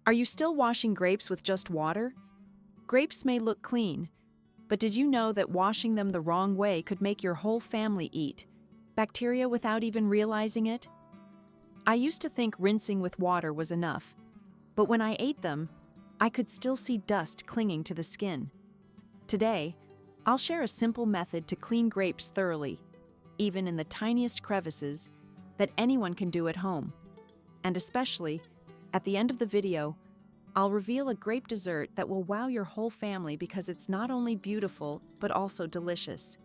Are you still washing grapes with just water? Grapes may look clean, but did you know that washing them the wrong way could make your whole family eat bacteria without even realizing it? I used to think rinsing with water was enough, but when I ate them, I could still see dust clinging to the skin. Today, I'll share a simple method to clean grapes thoroughly, even in the tiniest crevices, that anyone can do at home. And especially, at the end of the video, I'll reveal a grape dessert that will wow your whole family because it's not only beautiful, but also delicious.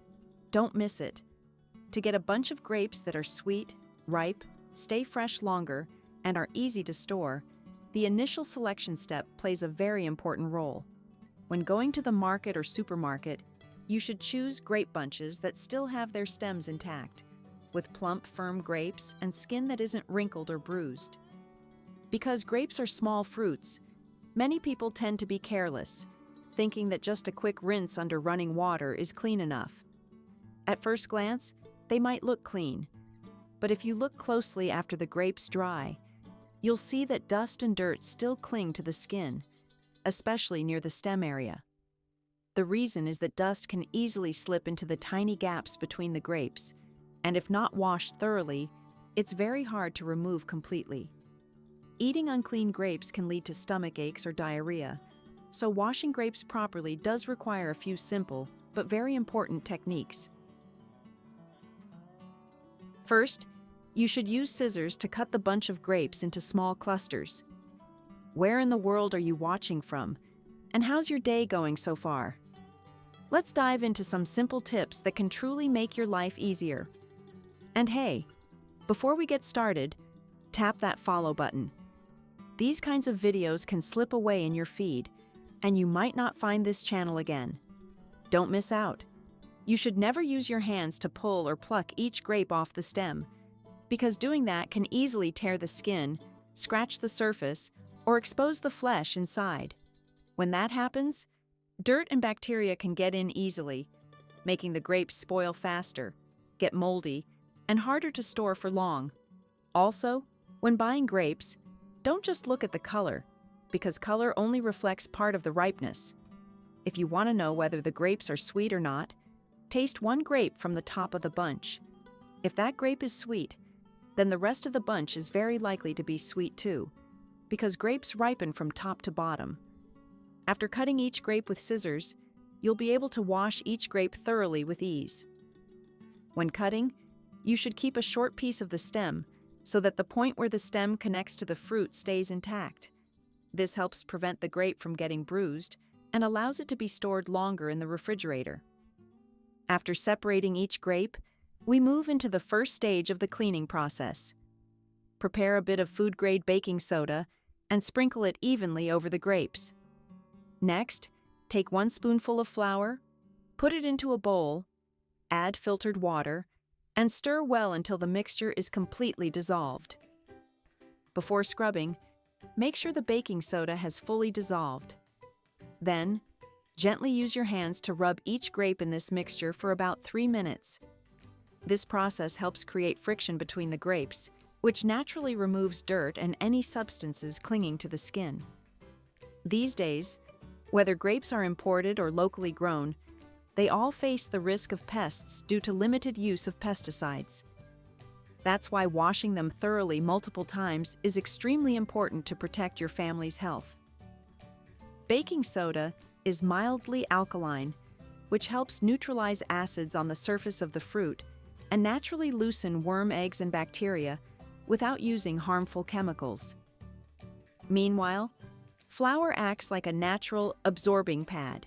Don't miss it. To get a bunch of grapes that are sweet, ripe, stay fresh longer, and are easy to store, the initial selection step plays a very important role. When going to the market or supermarket, you should choose grape bunches that still have their stems intact, with plump, firm grapes and skin that isn't wrinkled or bruised. Because grapes are small fruits, many people tend to be careless, thinking that just a quick rinse under running water is clean enough. At first glance, they might look clean, but if you look closely after the grapes dry, you'll see that dust and dirt still cling to the skin, especially near the stem area. The reason is that dust can easily slip into the tiny gaps between the grapes, and if not washed thoroughly, it's very hard to remove completely. Eating unclean grapes can lead to stomach aches or diarrhea, so washing grapes properly does require a few simple but very important techniques. First, you should use scissors to cut the bunch of grapes into small clusters. Where in the world are you watching from? And how's your day going so far? Let's dive into some simple tips that can truly make your life easier. And hey, before we get started, tap that follow button. These kinds of videos can slip away in your feed, and you might not find this channel again. Don't miss out. You should never use your hands to pull or pluck each grape off the stem, because doing that can easily tear the skin, scratch the surface, or expose the flesh inside. When that happens, dirt and bacteria can get in easily, making the grapes spoil faster, get moldy, and harder to store for long. Also, when buying grapes, don't just look at the color, because color only reflects part of the ripeness. If you want to know whether the grapes are sweet or not, taste one grape from the top of the bunch. If that grape is sweet, then the rest of the bunch is very likely to be sweet too, because grapes ripen from top to bottom. After cutting each grape with scissors, you'll be able to wash each grape thoroughly with ease. When cutting, you should keep a short piece of the stem so that the point where the stem connects to the fruit stays intact. This helps prevent the grape from getting bruised and allows it to be stored longer in the refrigerator. After separating each grape, we move into the first stage of the cleaning process. Prepare a bit of food-grade baking soda and sprinkle it evenly over the grapes. Next, take 1 spoonful of flour, put it into a bowl, add filtered water, and stir well until the mixture is completely dissolved. Before scrubbing, make sure the baking soda has fully dissolved. Then, gently use your hands to rub each grape in this mixture for about 3 minutes. This process helps create friction between the grapes, which naturally removes dirt and any substances clinging to the skin. These days, whether grapes are imported or locally grown, they all face the risk of pests due to limited use of pesticides. That's why washing them thoroughly multiple times is extremely important to protect your family's health. Baking soda is mildly alkaline, which helps neutralize acids on the surface of the fruit and naturally loosen worm eggs and bacteria without using harmful chemicals. Meanwhile, flour acts like a natural absorbing pad.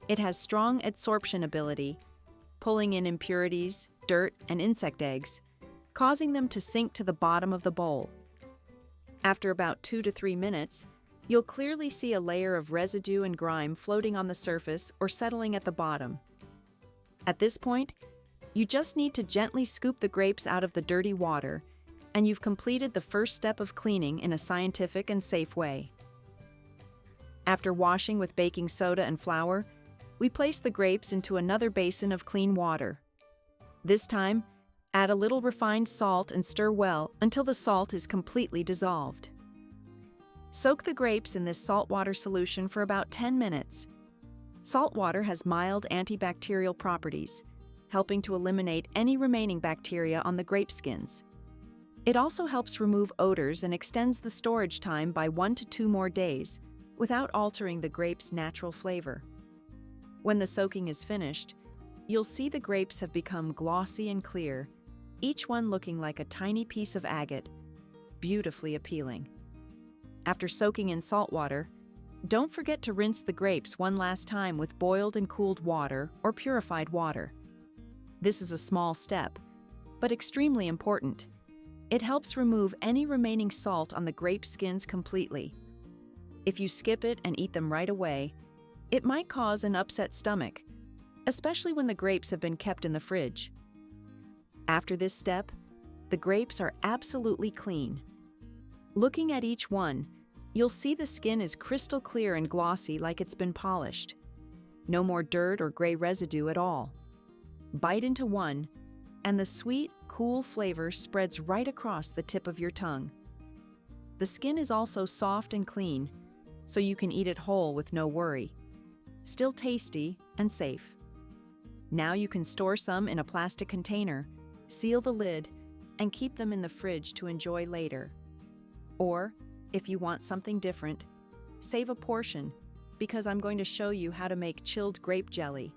It has strong adsorption ability, pulling in impurities, dirt, and insect eggs, causing them to sink to the bottom of the bowl. After about 2 to 3 minutes, you'll clearly see a layer of residue and grime floating on the surface or settling at the bottom. At this point, you just need to gently scoop the grapes out of the dirty water, and you've completed the first step of cleaning in a scientific and safe way. After washing with baking soda and flour, we place the grapes into another basin of clean water. This time, add a little refined salt and stir well until the salt is completely dissolved. Soak the grapes in this saltwater solution for about 10 minutes. Salt water has mild antibacterial properties, helping to eliminate any remaining bacteria on the grape skins. It also helps remove odors and extends the storage time by 1 to 2 more days without altering the grape's natural flavor. When the soaking is finished, you'll see the grapes have become glossy and clear, each one looking like a tiny piece of agate, beautifully appealing. After soaking in salt water, don't forget to rinse the grapes one last time with boiled and cooled water or purified water. This is a small step, but extremely important. It helps remove any remaining salt on the grape skins completely. If you skip it and eat them right away, it might cause an upset stomach, especially when the grapes have been kept in the fridge. After this step, the grapes are absolutely clean. Looking at each one, you'll see the skin is crystal clear and glossy like it's been polished. No more dirt or gray residue at all. Bite into one, and the sweet, cool flavor spreads right across the tip of your tongue. The skin is also soft and clean, so you can eat it whole with no worry. Still tasty and safe. Now you can store some in a plastic container, seal the lid, and keep them in the fridge to enjoy later. Or, if you want something different, save a portion, because I'm going to show you how to make chilled grape jelly,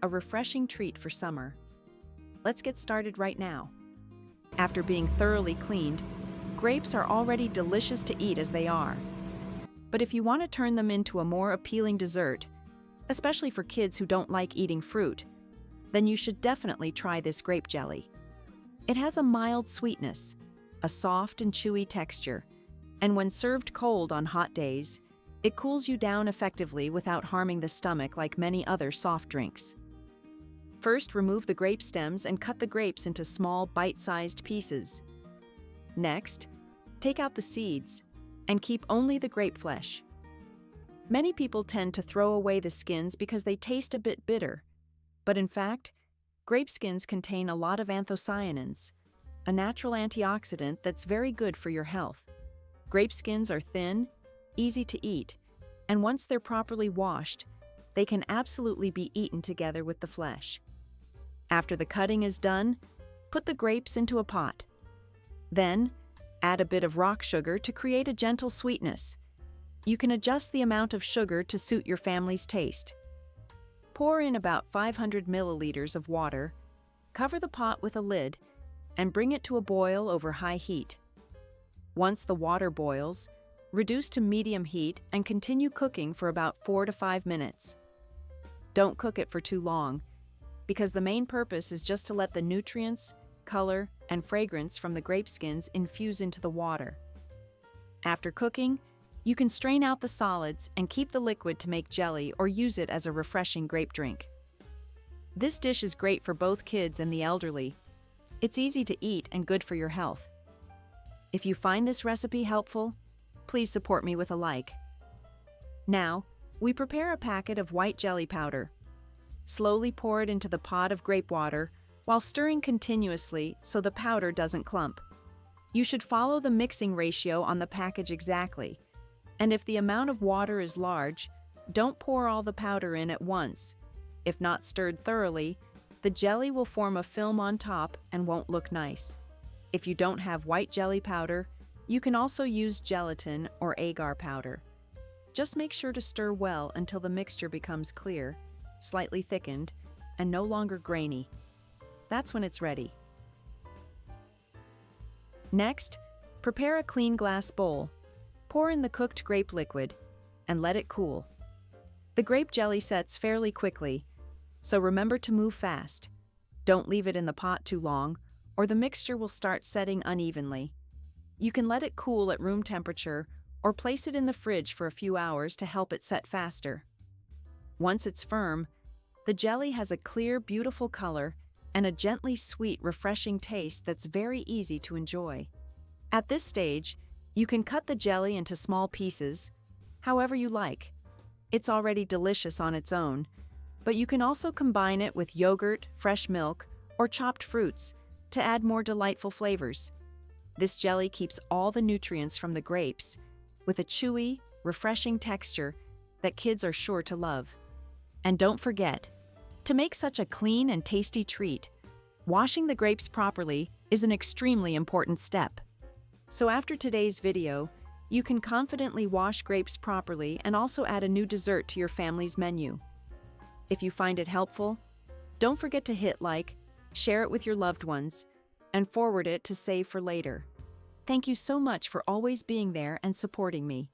a refreshing treat for summer. Let's get started right now. After being thoroughly cleaned, grapes are already delicious to eat as they are. But if you want to turn them into a more appealing dessert, especially for kids who don't like eating fruit, then you should definitely try this grape jelly. It has a mild sweetness, a soft and chewy texture, and when served cold on hot days, it cools you down effectively without harming the stomach like many other soft drinks. First, remove the grape stems and cut the grapes into small, bite-sized pieces. Next, take out the seeds and keep only the grape flesh. Many people tend to throw away the skins because they taste a bit bitter, but in fact, grape skins contain a lot of anthocyanins, a natural antioxidant that's very good for your health. Grape skins are thin, easy to eat, and once they're properly washed, they can absolutely be eaten together with the flesh. After the cutting is done, put the grapes into a pot. Then, add a bit of rock sugar to create a gentle sweetness. You can adjust the amount of sugar to suit your family's taste. Pour in about 500 milliliters of water, cover the pot with a lid, and bring it to a boil over high heat. Once the water boils, reduce to medium heat and continue cooking for about 4 to 5 minutes. Don't cook it for too long, because the main purpose is just to let the nutrients, color, and fragrance from the grape skins infuse into the water. After cooking, you can strain out the solids and keep the liquid to make jelly or use it as a refreshing grape drink. This dish is great for both kids and the elderly. It's easy to eat and good for your health. If you find this recipe helpful, please support me with a like. Now, we prepare a packet of white jelly powder. Slowly pour it into the pot of grape water while stirring continuously so the powder doesn't clump. You should follow the mixing ratio on the package exactly, and if the amount of water is large, don't pour all the powder in at once. If not stirred thoroughly, the jelly will form a film on top and won't look nice. If you don't have white jelly powder, you can also use gelatin or agar powder. Just make sure to stir well until the mixture becomes clear, slightly thickened, and no longer grainy. That's when it's ready. Next, prepare a clean glass bowl. Pour in the cooked grape liquid and let it cool. The grape jelly sets fairly quickly, so remember to move fast. Don't leave it in the pot too long, or the mixture will start setting unevenly. You can let it cool at room temperature or place it in the fridge for a few hours to help it set faster. Once it's firm, the jelly has a clear, beautiful color and a gently sweet, refreshing taste that's very easy to enjoy. At this stage, you can cut the jelly into small pieces, however you like. It's already delicious on its own, but you can also combine it with yogurt, fresh milk, or chopped fruits to add more delightful flavors. This jelly keeps all the nutrients from the grapes with a chewy, refreshing texture that kids are sure to love. And don't forget, to make such a clean and tasty treat, washing the grapes properly is an extremely important step. So after today's video, you can confidently wash grapes properly and also add a new dessert to your family's menu. If you find it helpful, don't forget to hit like, share it with your loved ones, and forward it to save for later. Thank you so much for always being there and supporting me.